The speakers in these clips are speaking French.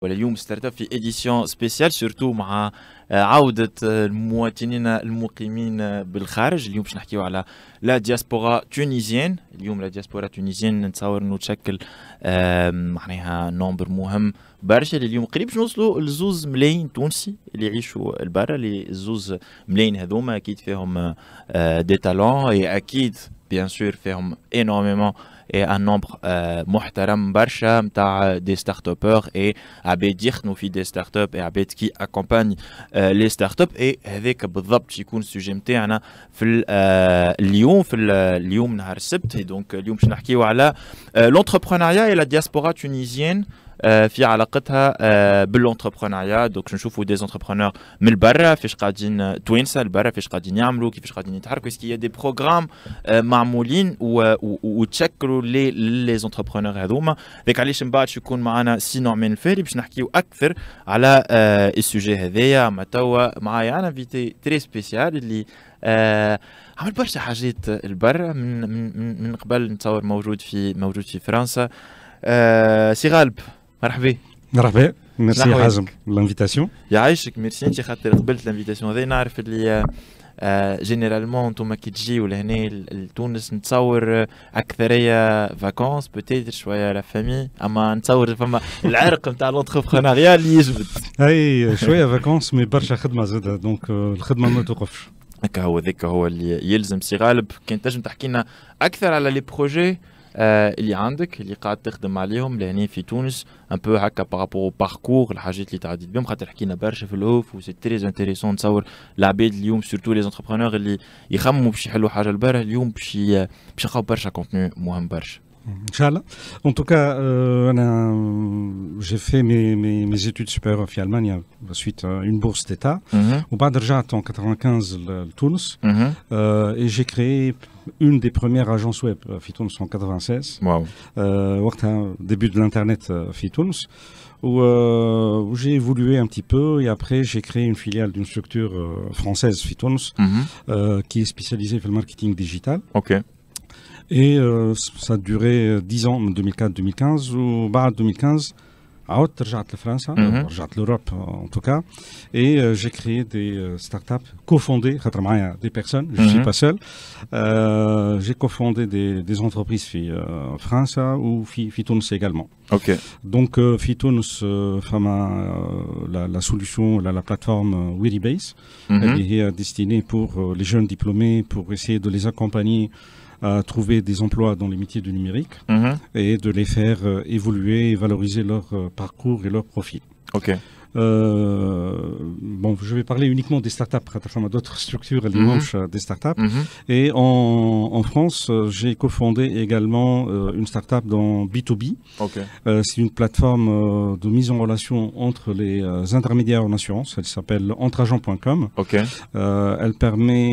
واليوم ستارت اب في اديسيون سبيسيال سورتو مع عودة المواطنين المقيمين بالخارج. اليوم باش نحكيو على لا دياسبورا تونيزيان. اليوم لا دياسبورا تونيزيان نتصور انه تشكل معناها نومبر مهم برشا. اليوم قريب باش نوصلوا لزوز ملايين تونسي اللي يعيشوا البرا. اللي زوز ملايين هذوما اكيد فيهم دي تالون اكيد بيان سور فيهم انورميمون et un nombre محترم برشا نتاع دي ستارت ابور اي عباد يخدموا في دي ستارت اب اي عباد كي اكومباني لي ستارت اب. اي هذاك بالضبط يكون السوجي نتاعنا في اليوم نهار السبت. دونك اليوم باش نحكيو على لونتربرونيا اي لا دياسبورا تونيزيان في علاقتها بالانتربرونيا. دونك نشوفوا دي انتربرونور من البرا فاش قاعدين توانسه البرا فاش قاعدين يعملوا كيفاش قاعدين يتحركوا. اسكي دي بروغرام معمولين وتشكلوا لي انتربرونور هذوما. ديك علاش من بعد يكون معنا سينو من الفاري باش نحكيو اكثر على السوجي هذايا. ما توا معايا انا انفيتي تري سبيسيال اللي عمل برشا حاجات البرا من قبل نتصور موجود في فرنسا. سي غالب مرحبا. مرحبا ميرسي حازم لانفيتاسيون. يعيشك ميرسي انت خاطر قبلت لانفيتاسيون هذه. نعرف اللي جينيرالمون انتم كي تجيو لهنا لتونس نتصور اكثريه فاكونس بوتيتر شويه لا فامي. اما نتصور فما العرق نتاع لونتربرونيا اللي يجبد اي شويه فاكونس مي برشا خدمه زاده. دونك الخدمه ما توقفش. هكا هو ذاك هو اللي يلزم. سي غالب كان تنجم تحكي لنا اكثر على لي بروجي اللي عندك اللي قاعد تخدم عليهم لهنا في تونس ان بو هكا بارابور باركور الحاجات اللي تعديت بهم. خاطر حكينا برشا في الهوف و سي تري انتريسون. نتصور العباد اليوم سورتو لي انتربرونور اللي يخمموا باش يحلوا حاجه لبرا اليوم باش يلقاو برشا كونتوني مهم برشا. Inch'Allah. En tout cas, j'ai fait mes études supérieures en Allemagne suite à une bourse d'État. Au bas de Rjat en 95 le Tunis. Et j'ai créé une des premières agences web في تونس en 96. وقتها début de l'internet في تونس. Où j'ai évolué un petit peu et après j'ai créé une filiale d'une structure française في تونس qui est spécialisée dans le marketing digital. Okay. Et ça a duré 10 ans, 2004-2015, ou bah 2015, عاودت رجعت لفرنسا, رجعت l'Europe en tout cas, et j'ai créé des startups cofondées, خاطر معايا des personnes, je ne suis pas seul. J'ai cofondé des entreprises في فرنسا ou في تونس également. Ok. Donc في تونس la solution, la plateforme Wiribase, elle est destinée pour les jeunes diplômés, pour essayer de les accompagner à trouver des emplois dans les métiers du numérique et de les faire évoluer et valoriser leur parcours et leur profil. Ok. Bon, je vais parler uniquement des startups, d'autres structures des startups. Et en France, j'ai cofondé également une startup dans B2B. Okay. C'est une plateforme de mise en relation entre les intermédiaires en assurance. Elle s'appelle entreagent.com. Okay. Elle permet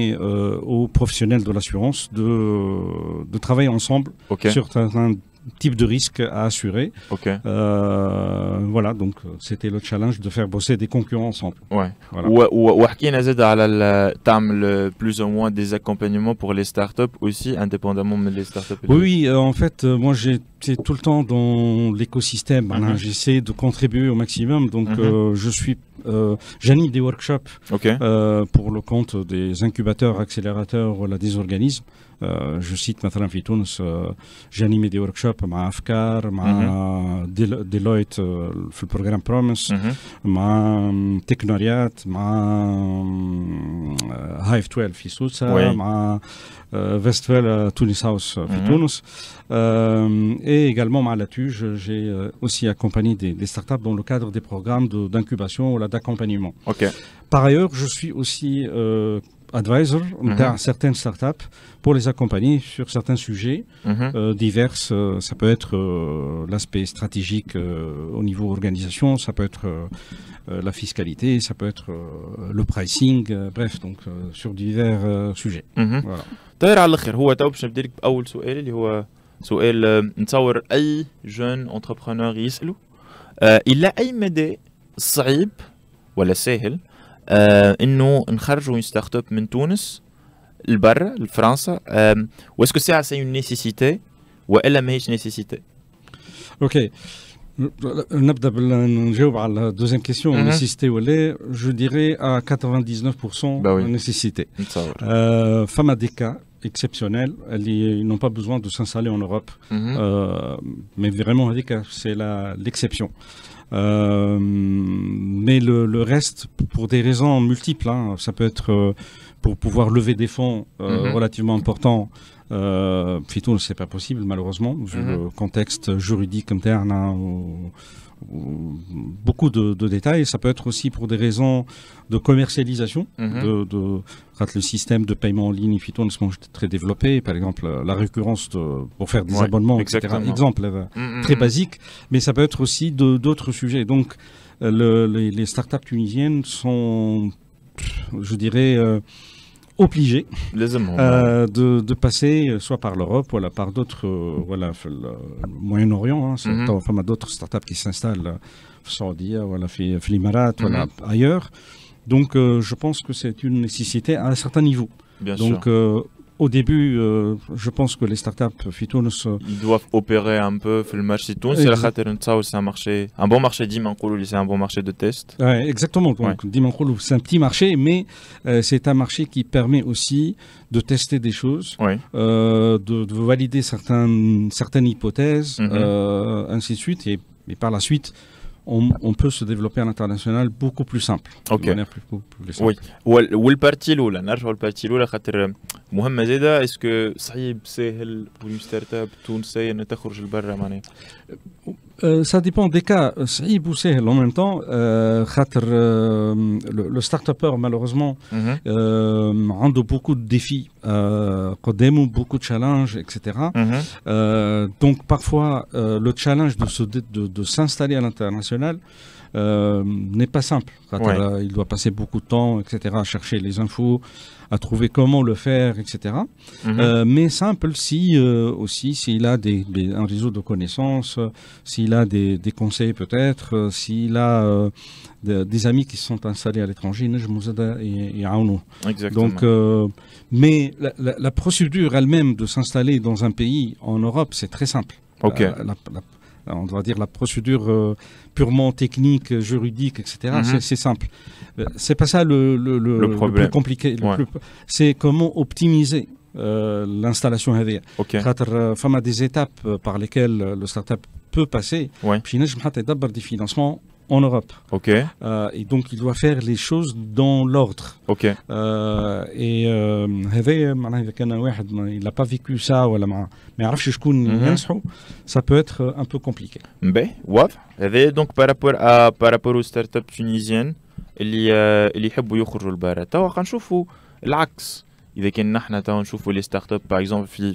aux professionnels de l'assurance de travailler ensemble sur certains type de risque à assurer. Okay. Voilà, donc c'était le challenge de faire bosser des concurrents ensemble. Ouais. Voilà. وحكينا زاد على تعمل plus ou moins des accompagnements pour les startups aussi, indépendamment des startups. Oui, en fait, moi j'étais tout le temps dans l'écosystème. J'essaie de contribuer au maximum. Donc j'anime des workshops pour le compte des incubateurs, accélérateurs, voilà, des organismes. Je cite مثلا في تونس j'ai animé des workshops مع أفكار مع Deloitte في البروجرام بروميس مع تكنوريات مع هايف 12 في سوسة مع Westwell Tunis House في تونس et également مع Latuge j'ai aussi accompagné des startups dans le cadre des programmes d'incubation ou d'accompagnement. Par ailleurs je suis aussi advisor dans certaines startups pour les accompagner sur certains sujets divers. Ça peut être l'aspect stratégique au niveau organisation, ça peut être la fiscalité, ça peut être le pricing, bref, donc sur divers sujets. Voilà. طير على الاخر هو تو باش نبدا لك باول سؤال اللي هو سؤال نتصور اي جون انتربرونور يسالوا الى اي مدى صعيب ولا سهل انه نخرجوا ستارت اب من تونس لبرا لفرنسا واسكو سي une nécessité والا ماهيش nécessité. Ok. نبدأ نجاوب على la deuxième question, nécessité ou les, je dirais à 99% nécessité. Femme des cas exceptionnels, ils n'ont pas besoin de s'installer en Europe, mais vraiment c'est l'exception. Mais le reste, pour des raisons multiples, hein, ça peut être pour pouvoir lever des fonds relativement importants. Fito, c'est pas possible malheureusement vu le contexte juridique interne ou beaucoup de détails. Ça peut être aussi pour des raisons de commercialisation, le système de paiement en ligne Fito est très développé, par exemple la récurrence pour faire des abonnements, etc. Exemple très basique, mais ça peut être aussi d'autres sujets. Donc les startups tunisiennes sont, je dirais, obligés de passer soit par l'Europe, voilà, par d'autres, voilà, le Moyen-Orient, hein, d'autres startups qui s'installent en Saoudi, voilà, dans les Émirats, voilà, ailleurs. Donc, je pense que c'est une nécessité à un certain niveau. Bien donc, sûr. Au début, je pense que les startups ils doivent opérer un peu sur le marché tunisien. C'est un bon marché, c'est un bon marché de test. Ouais, exactement. Donc, c'est un petit marché, mais c'est un marché qui permet aussi de tester des choses, de valider certaines hypothèses, ainsi de suite, et par la suite, on peut se développer à l'international beaucoup plus simple. Ok. Oui. والبارتي الأولى نرجعوا للبارتي الأولى خاطر مهمة زادة. اسكو صعيب ساهل pour une start-up تونسية أن تخرج لبرا معناها؟ Ça dépend des cas. صعيب وسهل en même temps. خاطر le start-upper malheureusement عنده beaucoup de défis قدامه, beaucoup de challenges, etc. Donc parfois le challenge de s'installer à l'international n'est pas simple. Il doit passer beaucoup de temps, etc., à chercher les infos, à trouver comment le faire, etc. Mais simple si aussi s'il a un réseau de connaissances, s'il a des conseils peut-être, s'il a des amis qui se sont installés à l'étranger. Donc, mais la procédure elle-même de s'installer dans un pays en Europe, c'est très simple. On doit dire la procédure purement technique, juridique, etc. C'est simple. C'est pas ça le plus compliqué. C'est comment optimiser l'installation. Il y a des étapes par lesquelles le startup peut passer. Puis il y a des financements en Europe. Et donc il doit faire les choses dans l'ordre. Et il n'a pas vécu ça, ça peut être un peu compliqué. Donc par rapport aux startups tunisiennes اللي يحبوا يخرجوا لبرا توا نشوفوا العكس. اذا كان نحن توا نشوفوا لي ستارت اب باغ اكزومبل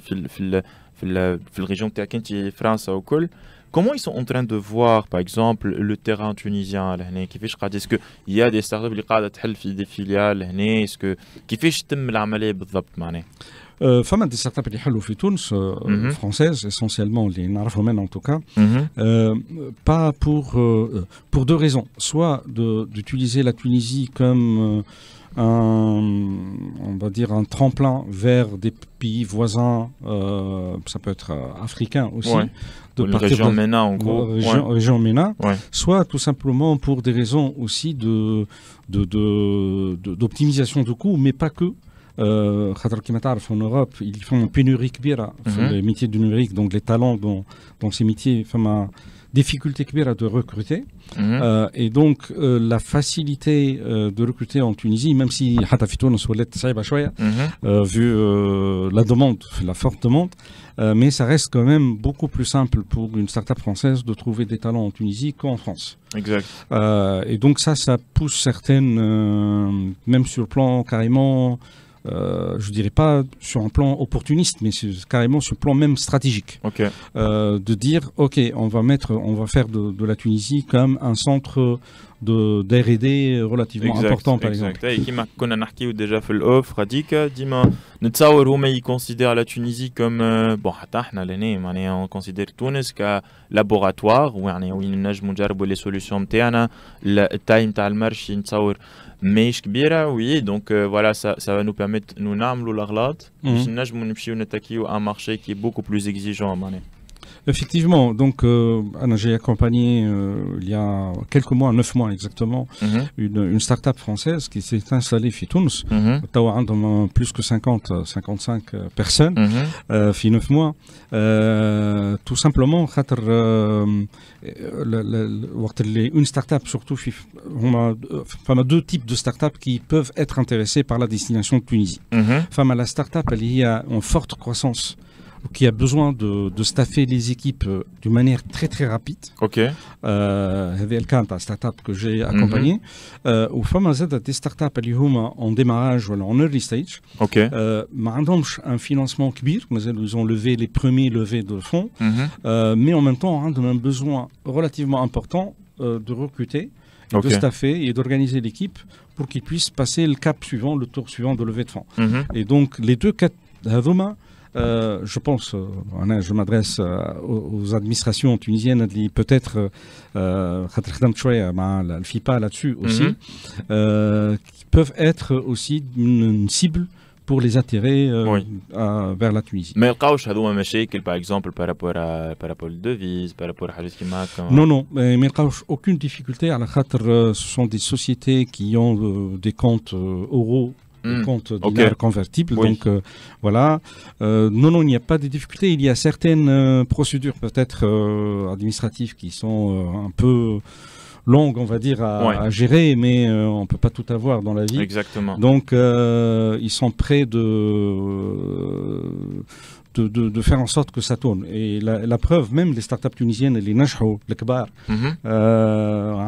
في الريجون تاعك انت فرنسا وكل. Comment ils sont en train de voir, par exemple, le terrain tunisien est-ce qu'il y a des startups qui قاعدة تحل في des filiales هنا؟ est-ce que كيفاش تتم العملية بالضبط معناها؟ فما دي ستارت اب اللي يحلوا في تونس françaises essentiellement اللي نعرفهم انا en tout cas pas pour deux raisons, soit d'utiliser la Tunisie comme on va dire un tremplin vers des pays voisins, ça peut être africain aussi, de partir région MENA en gros, région MENA, soit tout simplement pour des raisons aussi d'optimisation de coûts, mais pas que. En Europe, ils font une pénurie كبيرة sur les métiers du numérique, donc les talents dans ces métiers, difficulté كبيرة de recruter. Et donc la facilité de recruter en Tunisie, même si حتى في تونس ولات صعيبة شوية vu la demande, la forte demande, mais ça reste quand même beaucoup plus simple pour une start-up française de trouver des talents en Tunisie qu'en France. Exact. Et donc ça pousse certaines, même sur le plan carrément, je dirais pas sur un plan opportuniste, mais carrément sur le plan même stratégique. De dire, on va faire de la Tunisie comme un centre d'R&D relativement important, par exemple. Et qui m'a connu déjà fait l'offre, ديما نتصور هما يconsidèrent la Tunisie comme bon حتى احنا لهنا معناها on considère تونس كلابوراتوار وين نجموا نجربوا لي سوليوشن نتاعنا. التايم تاع المارشي نتصور ماهيش كبيره. Oui, donc voilà, ça va nous permettre nous نعملوا الاغلاط باش نجموا نمشيو نتاكيو un marché qui est beaucoup plus exigeant معناها. Effectivement, donc j'ai accompagné il y a quelques mois, 9 mois exactement, une start-up française qui s'est installée à Tunis. Plus que 55 personnes في 9 mois. Tout simplement une start-up surtout on a deux types de start-up qui peuvent être intéressés par la destination de Tunisie. La start-up elle est en forte croissance, qui a besoin de staffer les équipes d'une manière très très rapide. Ok. C'est le cas de la start-up que j'ai accompagné. Ou des start-up qui sont en démarrage ou en early stage. Ok. Un financement كبير, ils ont levé les premiers levées de fonds, mais en même temps, ils ont un besoin relativement important de recruter, de staffer et d'organiser l'équipe pour qu'ils puissent passer le cap suivant, le tour suivant de levée de fonds. Et donc, les deux cas je pense, je m'adresse aux administrations tunisiennes qui peut-être le FIPA là-dessus aussi, qui peuvent être aussi une cible pour les attirer vers la Tunisie. Mais par exemple par rapport aux devises, par rapport à Non, mais aucune difficulté. Ce sont des sociétés qui ont des comptes euros, des comptes dinars convertibles. Donc voilà. Non, il n'y a pas de difficulté. Il y a certaines procédures peut-être administratives qui sont un peu longues, on va dire, à gérer, mais on ne peut pas tout avoir dans la vie. Exactement. Donc ils sont prêts de faire en sorte que ça tourne. Et la preuve, même les startups tunisiennes, les نجحوا الكبار,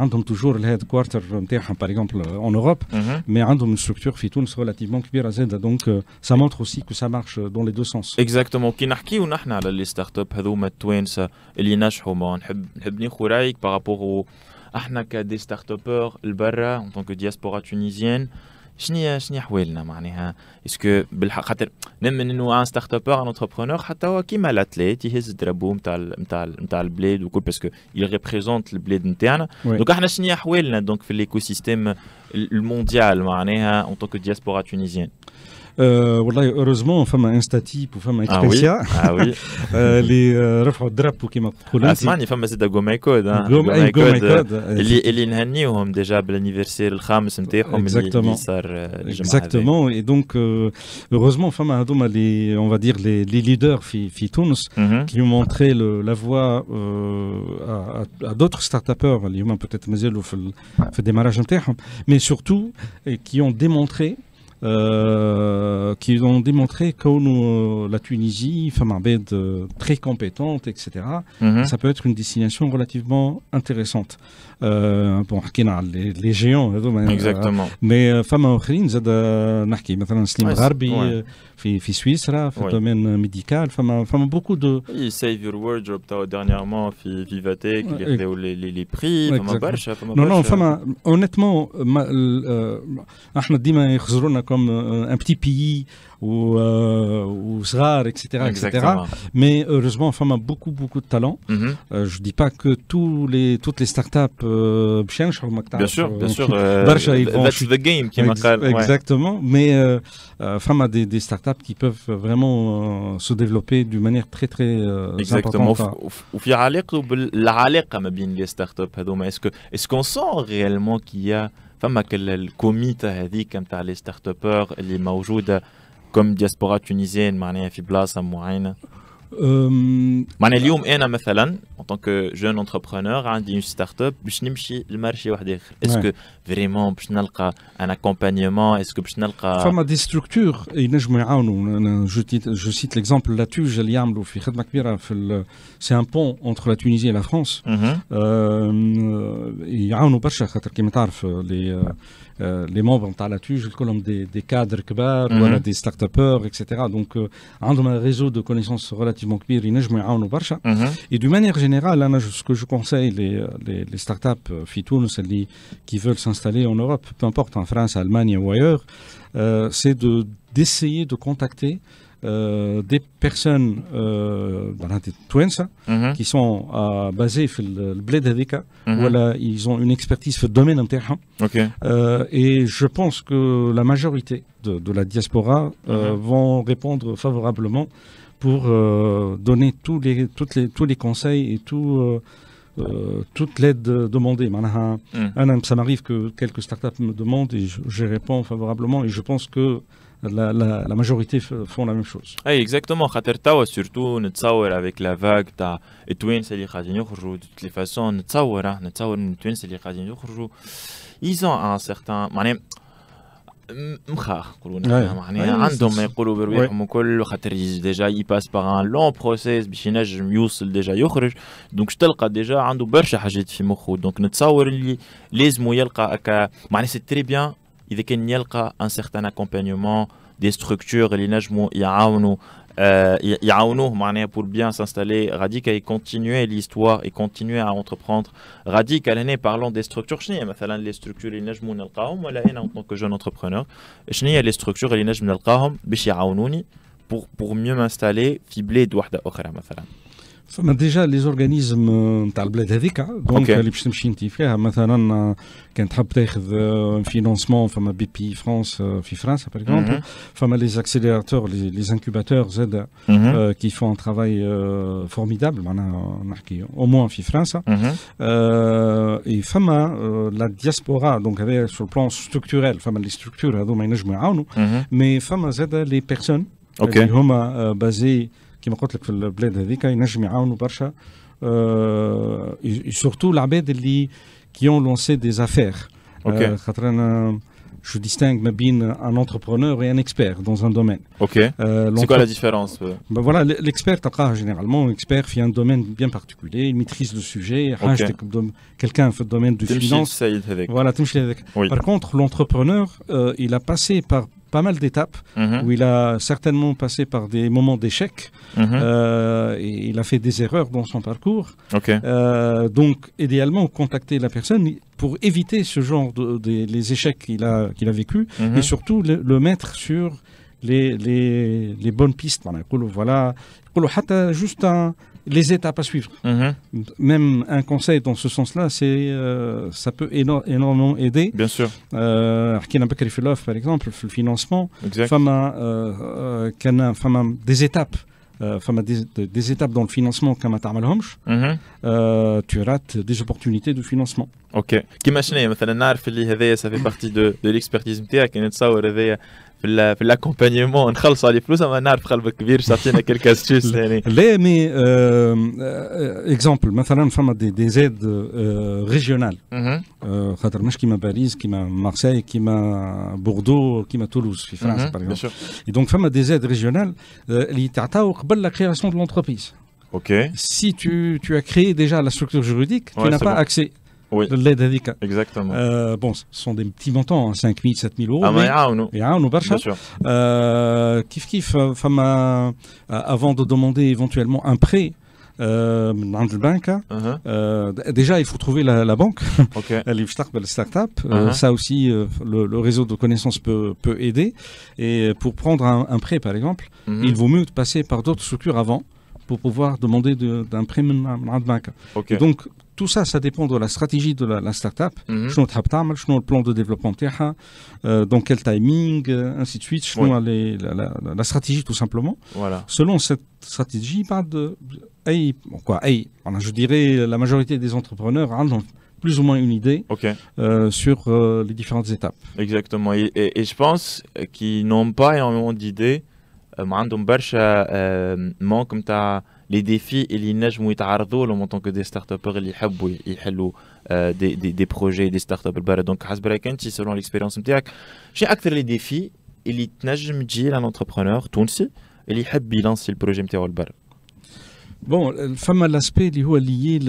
عندهم toujours le headquarter نتاعهم par exemple en Europe, mais عندهم une structure في تونس relativement كبيرة زادة. Donc ça montre aussi que ça marche dans les deux sens. Exactement. كي نحكيو نحن على les startups هذوما التوانسة اللي نجحوا, ما نحب ناخذ رايك par rapport احنا كدي ستارت-ابور البرا en tant que diaspora tunisienne. شنو حوالنا معناها اسكو بالحق خاطر نمن انه ان ستارت ابور ان انتربرونور حتى هو كيما الاتليت يهز دربو نتاع البلاد وكل باسكو يل ريبريزونت البلاد نتاعنا. دونك احنا شنو حوالنا دونك في الايكو سيستيم المونديال معناها en tant que diaspora tunisienne. والله heureusement فما انستاتيب وفما اكسبريسيا. اللي رفعوا الدرب وكما تقولوا. اسمعني فما زاد غومايكود اللي نهنيوهم ديجا بالانيفرسير الخامس نتاعهم اللي صار الجمعه. Exactement. Et donc heureusement فما هذوما اللي on va dire les leaders في تونس qui ont montré la voie à d'autres start-upers اللي هما peut-être مازالوا في الديماراج نتاعهم, mais surtout qui ont démontré que la Tunisie, femme abed très compétente, etc. Ça peut être une destination relativement intéressante. Bon, les géants, exactement. Mais femme auخرين زاد نحكي مثلا سليم غربي في سويسرا في الدومين ميديكال. فما beaucoup de Save Your Wardrobe تاع dernièrement في Vivatech اللي خداو les prix. فما برشا non فما honnêtement احنا ديما يخزرونا comme un petit pays ou صغار, etc. Mais heureusement, femme a beaucoup de talent. Je dis pas que toutes les startups bien sûr that's the game qui exactement, mais femme a des startups qui peuvent vraiment se développer d'une manière très importante. وفي العلاقة ما بين les startups هذوما est-ce qu'on sent réellement qu'il y a فما الكوميتا هذيك نتاع les startupers اللي موجودة comme diaspora tunisienne معناها في بلاصة معينة؟ معناها اليوم انا مثلا en tant que jeune entrepreneur عندي une start-up باش نمشي لمارشي واحد اخر. اسكو فريمون باش نلقى ان اكومبانيمون؟ اسكو باش نلقى فما دي ستركتور ينجموا يعاونوا؟ جو سيت ليكزامبل لاتوج اللي يعملوا في خدمه كبيره في سي ان بون انتر لا تونيزي et la France. يعاونوا برشا خاطر كيما تعرف les membres نتاع لاتوج كلهم دي كادر كبار ولا دي ستارت-ابeurs, etc. Donc عندهم un réseau de connaissances relativement كبير ينجموا يعاونوا برشا. Et d'une manière générale, ce que je conseille les startups في تونس اللي qui veulent s'installer en Europe, peu importe en France, Allemagne ou ailleurs, c'est d'essayer de contacter des personnes des Twins qui sont basées في البلاد هذيك ولا ils ont une expertise في الدومين نتاعهم. Et je pense que la majorité de la diaspora vont répondre favorablement pour donner tous les conseils et toute l'aide demandée. Ça m'arrive que quelques startups me demandent et je réponds favorablement et je pense que la majorité font la même chose. Oui, exactement. Surtout, نتصور avec la vague تاع التوانسة اللي قاعدين يخرجوا de toutes les façons نتصور التوانسة اللي قاعدين يخرجوا ils ont un certain معناها مخاخ يقولون معناها عندهم ما يقولوا برواحهم وكل خاطر ديجا يباس باغ ان لون بروسيس باش ينجم يوصل ديجا يخرج دونك تلقى ديجا عنده برشا حاجات في مخه دونك نتصور اللي لازم يلقى هكا معناها سي تري بيان إذا كان يلقى un certain accompagnement des structures اللي نجموا يعاونوه معناها pour bien s'installer Radica et continuer l'histoire et continuer à entreprendre Radica هنا parlons des structures شنو هي مثلا les structures اللي نجموا نلقاهم ولا انا en tant que jeune entrepreneur شنو هي les structures اللي نجم نلقاهم باش يعاونوني pour mieux m'installer في بلاد واحده اخرى مثلا فما ديجا لي زورغانيزم نتاع البلاد هذيك دونك اللي باش تمشي انت فيها مثلا كان تحب تاخذ فينانسمون فما بي بي فرانس في فرنسا باغ اكزومبل فما لي اكسيليراتور لي انكوباتور زاد كي فون ان ترافاي فورميدابل معناها نحكي او موان في فرنسا اي فما لا دياسبورا دونك هذا سو بلان ستركتورال فما لي ستركتور هذوما ينجموا يعاونوا مي فما زاد لي بيرسون اللي هما بازي كما قلت لك في البلاد هذيك ينجم يعاونوا برشا سورتو العباد اللي qui ont lancé des affaires. خاطر انا je distingue un entrepreneur et un expert dans un domaine. Ok. C'est quoi la différence? Voilà, l'expert généralement expert fait un domaine bien particulier, il maîtrise le sujet. Quelqu'un fait le domaine de finance. Voilà, oui. Par contre, l'entrepreneur, il a passé par pas mal d'étapes où il a certainement passé par des moments d'échec. Et il a fait des erreurs dans son parcours. Donc, idéalement, contacter la personne pour éviter ce genre les échecs qu'il a vécu et surtout le mettre sur les bonnes pistes. Voilà, juste les étapes à suivre. Même un conseil dans ce sens-là, ça peut énormément aider. Bien sûr. Par exemple, le financement, des étapes. Des étapes dans le financement comme tu rates des opportunités de financement. Ok. كيما شنو مثلا نعرف اللي هذايا ça fait partie de l'expertise نتاعك نتصور هذايا في l'accompagnement نخلص على فلوس ما نعرف قلبك كبير تعطينا كلك استيوس ثاني. لا مي اكزامبل مثلا فما دي زيد ريجيونال خاطر مش كيما باريس كيما مارسيل كيما بوردو كيما تولوز في فرنسا باغ اكزومبل. Et donc فما دي زيد ريجيونال اللي تعطاو قبل la création de l'entreprise. Ok. Si tu as créé déjà la structure juridique, tu n'as pas accès. Oui. L'aide هذيك. Exactement. Bon, ce sont des petits montants, 5 000, 7 000 euros. Mais يعاونوا برشا. Bien sûr. كيف فما avant de demander éventuellement un prêt من عند البنك déjà il faut trouver la banque اللي باش تقبل الستارت اب. Ça aussi le réseau de connaissances peut aider et pour prendre un prêt par exemple, il vaut mieux passer par d'autres structures avant pour pouvoir demander d'un prêt من عند البنك. Donc tout ça, ça dépend de la stratégie de la start-up. شنو تحب تعمل, شنو le plan de développement نتاعها, dans quel timing, ainsi de suite. شنو la stratégie tout simplement. Voilà. Selon cette stratégie, je dirais la majorité des entrepreneurs ont plus ou moins une idée sur les différentes étapes. Exactement. Et je pense qu'ils n'ont pas énormément d'idées. عندهم برشا manque نتاع les défis اللي ينجموا يتعرضوا لهم en tant que des start-upers اللي يحبوا يحلوا des projets des start-up البارد. دونك حسب رايك انت selon l'expérience نتاعك شنو اكثر لي ديفي اللي تنجم تجي لان انتربرونور تونسي اللي يحب يلانسي البروجي نتاعو البارد؟ Bon, فما l'aspect اللي هو lié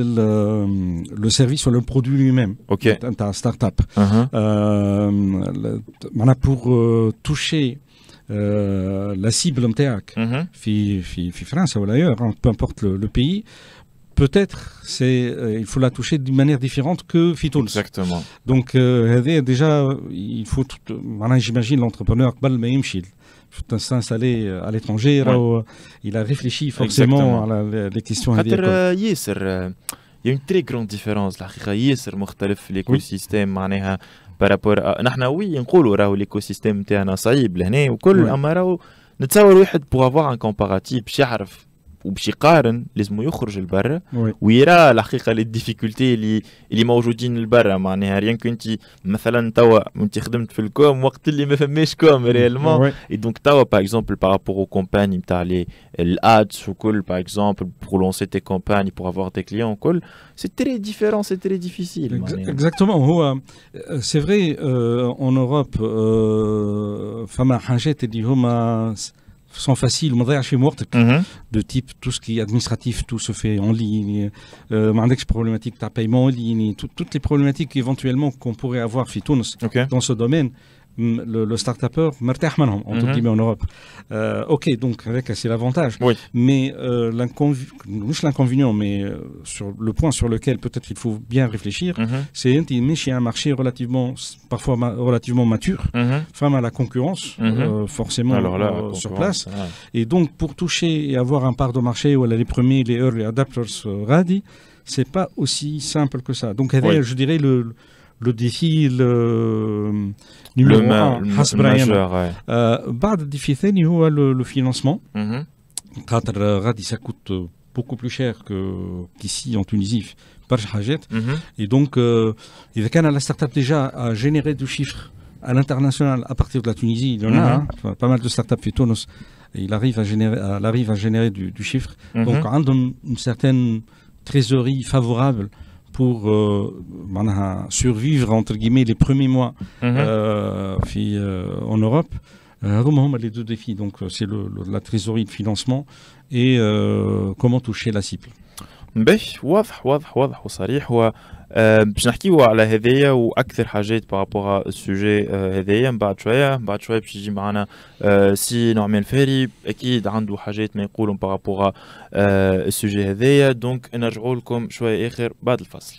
le service sur le produit lui-même. نتاع start-up. معناها pour toucher la cible نتاعك في فرنسا ولا ailleurs, peu importe le pays, peut-être il faut la toucher d'une manière différente que في تونس. Exactement. Donc déjà il faut معناها j'imagine l'entrepreneur قبل ما يمشي s'installer à l'étranger, il a réfléchi forcément à les questions خاطر ياسر il y a une très grande différence الحقيقة ياسر مختلف في l'écosystème معناها بارابور نحن نقولوا راهو ليكو سيستيم نتاعنا صعيب لهنا وكل اما راهو نتصور واحد pour avoir un comparatif باش يعرف وباش يقارن لازم يخرج لبرا ويرى الحقيقه لي ديفيكولتي اللي موجودين لبرا معناها ريان كنت مثلا توا انت خدمت في الكوم وقت اللي ما فماش كوم ريالمون اي دونك توا باغ اكزومبل بارابور او كومباني نتاع لي الادز وكل باغ اكزومبل pour lancer tes campagnes pour avoir des clients وكل c'est très différent c'est très difficile exactement هو c'est vrai en Europe فما حاجات اللي هما sont faciles, de type tout ce qui est administratif, tout se fait en ligne, des problématiques de paiement en ligne, toutes les problématiques éventuellement qu'on pourrait avoir dans ce domaine. Le start-upper مرتاح منهم entre guillemets en Europe. Ok, donc c'est l'avantage. Oui. Mais l'inconvénient, mais sur le point sur lequel peut-être il faut bien réfléchir, c'est qu'il y a un marché parfois relativement mature, face à la concurrence, forcément sur place. Et donc pour toucher et avoir un part de marché où les premiers, les early adapters ready, c'est pas aussi simple que ça. Donc je dirais le défi numéro 1 حسب راينا بعد الديفي الثاني هو le financement خاطر غادي ça coûte beaucoup plus cher qu'ici en Tunisie برشا حاجات et donc إذا كان la startup déjà a généré du chiffre à l'international à partir de la Tunisie il y en a pas mal de startups في تونس elle arrive à générer du chiffre donc عندهم une certaine trésorerie favorable pour survivre entre guillemets les premiers mois en Europe. Les deux défis, donc c'est la trésorerie de financement et comment toucher la cible. واضح وصريح باش نحكيو على هذايا واكثر حاجات بارابور السوجي هذايا بعد شويه باش يجي معنا سي نعمان الفاري اكيد عنده حاجات ما يقولهم بارابور السوجي هذايا دونك نرجعوا لكم شويه اخر بعد الفصل.